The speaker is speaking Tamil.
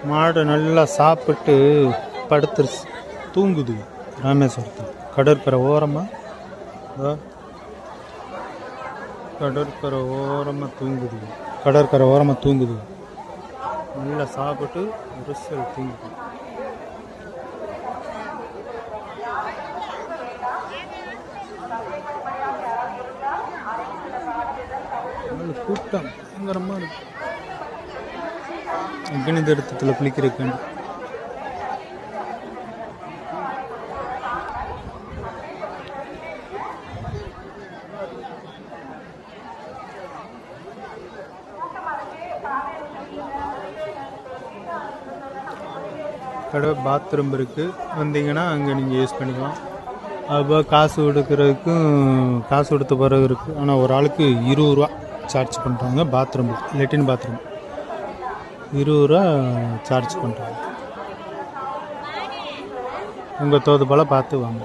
மாடு நல்லா சாப்பிட்டு படுத்துருச்சு, தூங்குது. ராமேஸ்வரத்தில் கடற்கரை ஓரமாக, கடற்கரை ஓரமாக தூங்குது. கடற்கரை ஓரமாக தூங்குது. நல்லா சாப்பிட்டு ரிசல் தூங்குது. கூட்டம் பயங்கரமாக இருக்கு. அக்னி தீர்த்தத்தில் குளிக்கிறதுக்கு கடை பாத்ரூம் இருக்குது. வந்தீங்கன்னா அங்கே நீங்கள் யூஸ் பண்ணிக்கலாம். அப்போ காசு கொடுக்கறதுக்கும் காசு கொடுத்த பிறகு இருக்குது. ஆனால் ஒரு ஆளுக்கு 20 ரூபா சார்ஜ் பண்ணுறாங்க. பாத்ரூம், லெட்டின் பாத்ரூம் 20 ரூபா சார்ஜ் பண்ணுறாங்க. உங்கள் தோது போல் பார்த்து வாங்க.